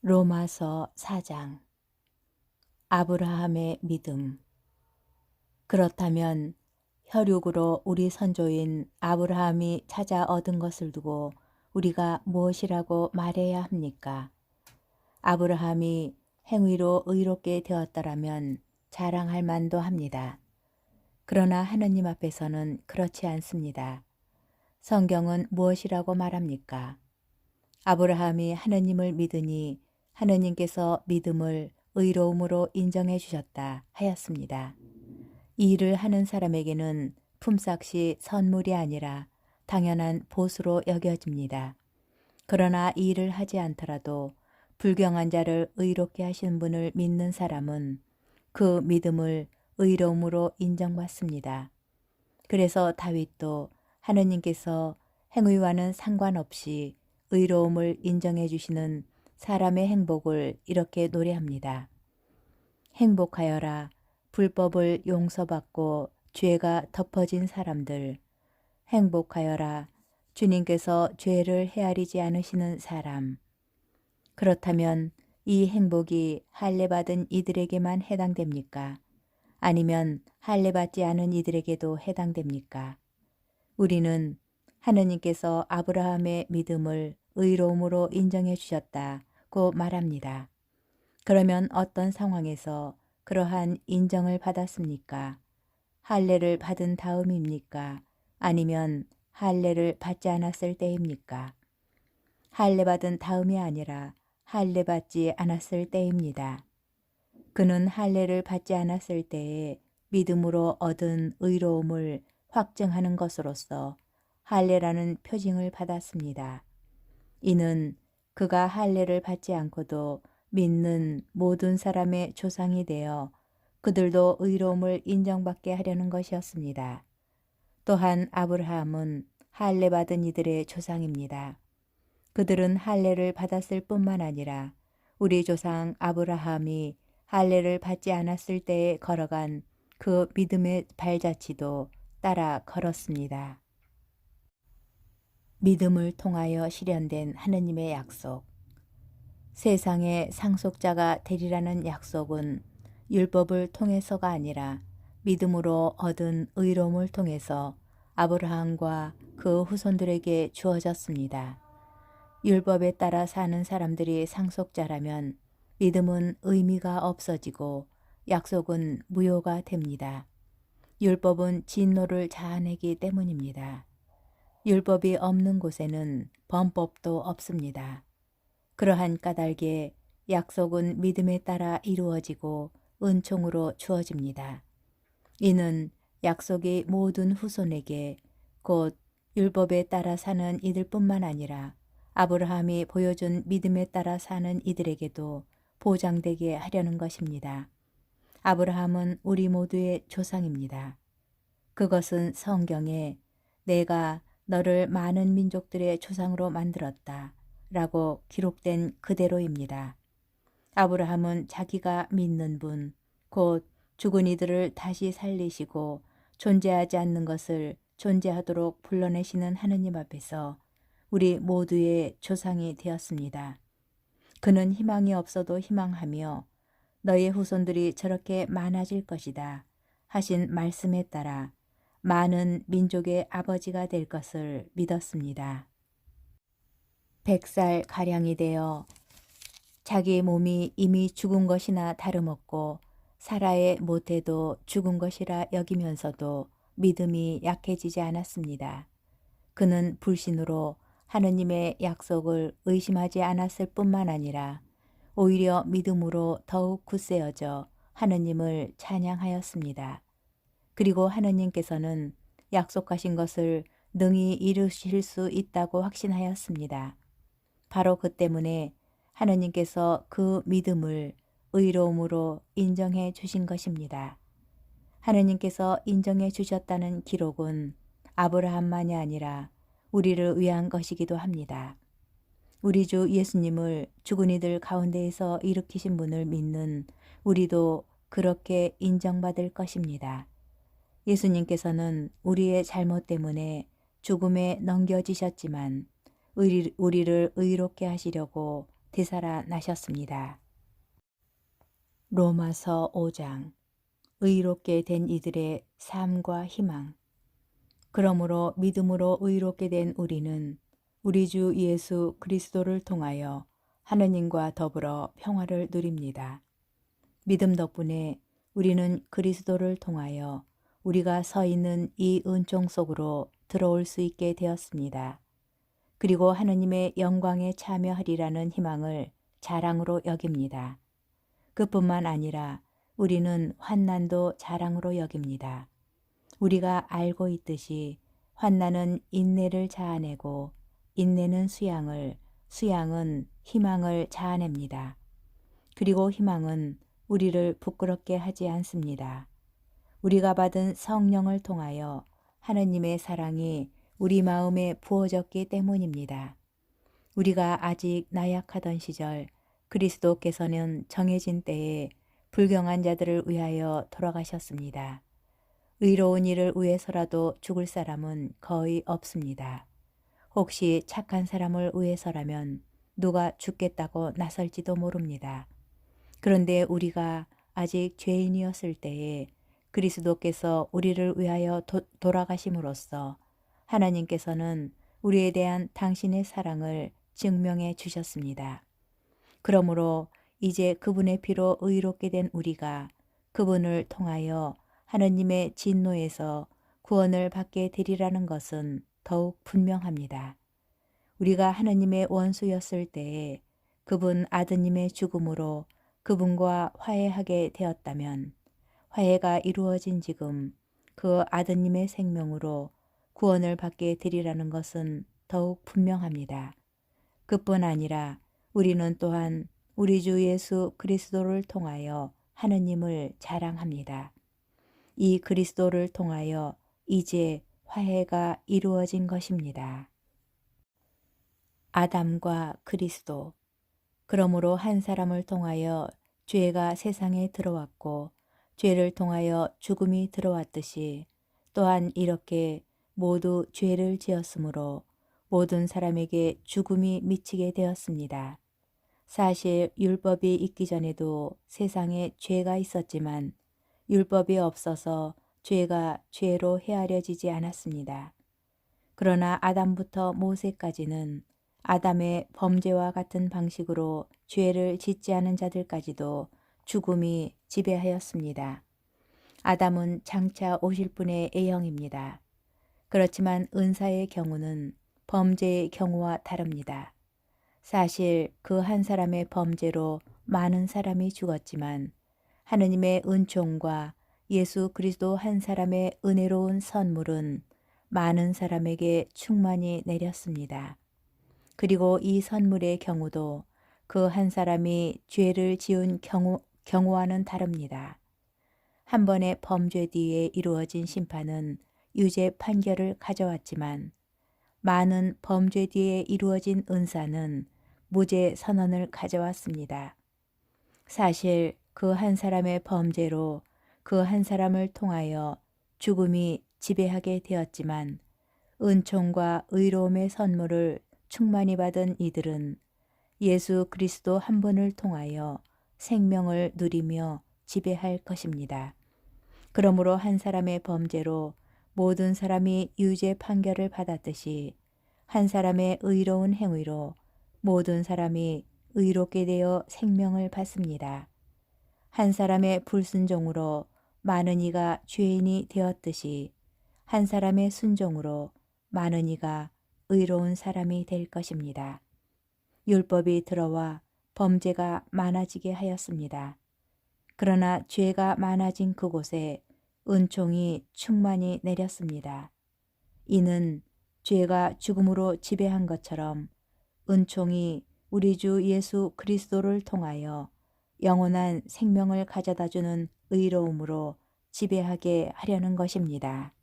로마서 4장. 아브라함의 믿음. 그렇다면 혈육으로 우리 선조인 아브라함이 찾아 얻은 것을 두고 우리가 무엇이라고 말해야 합니까? 아브라함이 행위로 의롭게 되었더라면 자랑할 만도 합니다. 그러나 하느님 앞에서는 그렇지 않습니다. 성경은 무엇이라고 말합니까? 아브라함이 하느님을 믿으니 하느님께서 믿음을 의로움으로 인정해 주셨다 하였습니다. 이 일을 하는 사람에게는 품삯이 선물이 아니라 당연한 보수로 여겨집니다. 그러나 이 일을 하지 않더라도 불경한 자를 의롭게 하시는 분을 믿는 사람은 그 믿음을 의로움으로 인정받습니다. 그래서 다윗도 하느님께서 행위와는 상관없이 의로움을 인정해 주시는 사람의 행복을 이렇게 노래합니다. 행복하여라. 불법을 용서받고 죄가 덮어진 사람들. 행복하여라. 주님께서 죄를 헤아리지 않으시는 사람. 그렇다면 이 행복이 할례받은 이들에게만 해당됩니까? 아니면 할례받지 않은 이들에게도 해당됩니까? 우리는 하느님께서 아브라함의 믿음을 의로움으로 인정해 주셨다고 말합니다. 그러면 어떤 상황에서 그러한 인정을 받았습니까? 할례를 받은 다음입니까? 아니면 할례를 받지 않았을 때입니까? 할례 받은 다음이 아니라 할례 받지 않았을 때입니다. 그는 할례를 받지 않았을 때에 믿음으로 얻은 의로움을 확증하는 것으로서 할례라는 표징을 받았습니다. 이는 그가 할례를 받지 않고도 믿는 모든 사람의 조상이 되어 그들도 의로움을 인정받게 하려는 것이었습니다. 또한 아브라함은 할례 받은 이들의 조상입니다. 그들은 할례를 받았을 뿐만 아니라 우리 조상 아브라함이 할례를 받지 않았을 때에 걸어간 그 믿음의 발자취도 따라 걸었습니다. 믿음을 통하여 실현된 하느님의 약속. 세상의 상속자가 되리라는 약속은 율법을 통해서가 아니라 믿음으로 얻은 의로움을 통해서 아브라함과 그 후손들에게 주어졌습니다. 율법에 따라 사는 사람들이 상속자라면 믿음은 의미가 없어지고 약속은 무효가 됩니다. 율법은 진노를 자아내기 때문입니다. 율법이 없는 곳에는 범법도 없습니다. 그러한 까닭에 약속은 믿음에 따라 이루어지고 은총으로 주어집니다. 이는 약속이 모든 후손에게 곧 율법에 따라 사는 이들뿐만 아니라 아브라함이 보여준 믿음에 따라 사는 이들에게도 보장되게 하려는 것입니다. 아브라함은 우리 모두의 조상입니다. 그것은 성경에 내가 너를 많은 민족들의 조상으로 만들었다 라고 기록된 그대로입니다. 아브라함은 자기가 믿는 분, 곧 죽은 이들을 다시 살리시고 존재하지 않는 것을 존재하도록 불러내시는 하느님 앞에서 우리 모두의 조상이 되었습니다. 그는 희망이 없어도 희망하며 너의 후손들이 저렇게 많아질 것이다 하신 말씀에 따라 많은 민족의 아버지가 될 것을 믿었습니다. 100살 가량이 되어 자기 몸이 이미 죽은 것이나 다름없고 살아야 못해도 죽은 것이라 여기면서도 믿음이 약해지지 않았습니다. 그는 불신으로 하느님의 약속을 의심하지 않았을 뿐만 아니라 오히려 믿음으로 더욱 굳세어져 하느님을 찬양하였습니다. 그리고 하느님께서는 약속하신 것을 능히 이루실 수 있다고 확신하였습니다. 바로 그 때문에 하느님께서 그 믿음을 의로움으로 인정해 주신 것입니다. 하느님께서 인정해 주셨다는 기록은 아브라함만이 아니라 우리를 위한 것이기도 합니다. 우리 주 예수님을 죽은 이들 가운데에서 일으키신 분을 믿는 우리도 그렇게 인정받을 것입니다. 예수님께서는 우리의 잘못 때문에 죽음에 넘겨지셨지만 우리를 의롭게 하시려고 되살아나셨습니다. 로마서 5장. 의롭게 된 이들의 삶과 희망. 그러므로 믿음으로 의롭게 된 우리는 우리 주 예수 그리스도를 통하여 하느님과 더불어 평화를 누립니다. 믿음 덕분에 우리는 그리스도를 통하여 우리가 서 있는 이 은총 속으로 들어올 수 있게 되었습니다. 그리고 하느님의 영광에 참여하리라는 희망을 자랑으로 여깁니다. 그뿐만 아니라 우리는 환난도 자랑으로 여깁니다. 우리가 알고 있듯이 환난은 인내를 자아내고 인내는 수양을, 수양은 희망을 자아냅니다. 그리고 희망은 우리를 부끄럽게 하지 않습니다. 우리가 받은 성령을 통하여 하느님의 사랑이 우리 마음에 부어졌기 때문입니다. 우리가 아직 나약하던 시절 그리스도께서는 정해진 때에 불경한 자들을 위하여 돌아가셨습니다. 의로운 일을 위해서라도 죽을 사람은 거의 없습니다. 혹시 착한 사람을 위해서라면 누가 죽겠다고 나설지도 모릅니다. 그런데 우리가 아직 죄인이었을 때에 그리스도께서 우리를 위하여 돌아가심으로써 하나님께서는 우리에 대한 당신의 사랑을 증명해 주셨습니다. 그러므로 이제 그분의 피로 의롭게 된 우리가 그분을 통하여 하느님의 진노에서 구원을 받게 되리라는 것은 더욱 분명합니다. 우리가 하느님의 원수였을 때에 그분 아드님의 죽음으로 그분과 화해하게 되었다면 화해가 이루어진 지금 그 아드님의 생명으로 구원을 받게 되리라는 것은 더욱 분명합니다. 그뿐 아니라 우리는 또한 우리 주 예수 그리스도를 통하여 하느님을 자랑합니다. 이 그리스도를 통하여 이제 화해가 이루어진 것입니다. 아담과 그리스도. 그러므로 한 사람을 통하여 죄가 세상에 들어왔고 죄를 통하여 죽음이 들어왔듯이 또한 이렇게 모두 죄를 지었으므로 모든 사람에게 죽음이 미치게 되었습니다. 사실 율법이 있기 전에도 세상에 죄가 있었지만 율법이 없어서 죄가 죄로 헤아려지지 않았습니다. 그러나 아담부터 모세까지는 아담의 범죄와 같은 방식으로 죄를 짓지 않은 자들까지도 죽음이 지배하였습니다. 아담은 장차 오실 분의 A형입니다. 그렇지만 은사의 경우는 범죄의 경우와 다릅니다. 사실 그 한 사람의 범죄로 많은 사람이 죽었지만 하느님의 은총과 예수 그리스도 한 사람의 은혜로운 선물은 많은 사람에게 충만히 내렸습니다. 그리고 이 선물의 경우도 그 한 사람이 죄를 지은 경우와는 다릅니다. 한 번의 범죄 뒤에 이루어진 심판은 유죄 판결을 가져왔지만 많은 범죄 뒤에 이루어진 은사는 무죄 선언을 가져왔습니다. 사실 그 한 사람의 범죄로 그 한 사람을 통하여 죽음이 지배하게 되었지만 은총과 의로움의 선물을 충만히 받은 이들은 예수 그리스도 한 분을 통하여 생명을 누리며 지배할 것입니다. 그러므로 한 사람의 범죄로 모든 사람이 유죄 판결을 받았듯이 한 사람의 의로운 행위로 모든 사람이 의롭게 되어 생명을 받습니다. 한 사람의 불순종으로 많은 이가 죄인이 되었듯이 한 사람의 순종으로 많은 이가 의로운 사람이 될 것입니다. 율법이 들어와 범죄가 많아지게 하였습니다. 그러나 죄가 많아진 그곳에 은총이 충만히 내렸습니다. 이는 죄가 죽음으로 지배한 것처럼 은총이 우리 주 예수 그리스도를 통하여 영원한 생명을 가져다주는 의로움으로 지배하게 하려는 것입니다.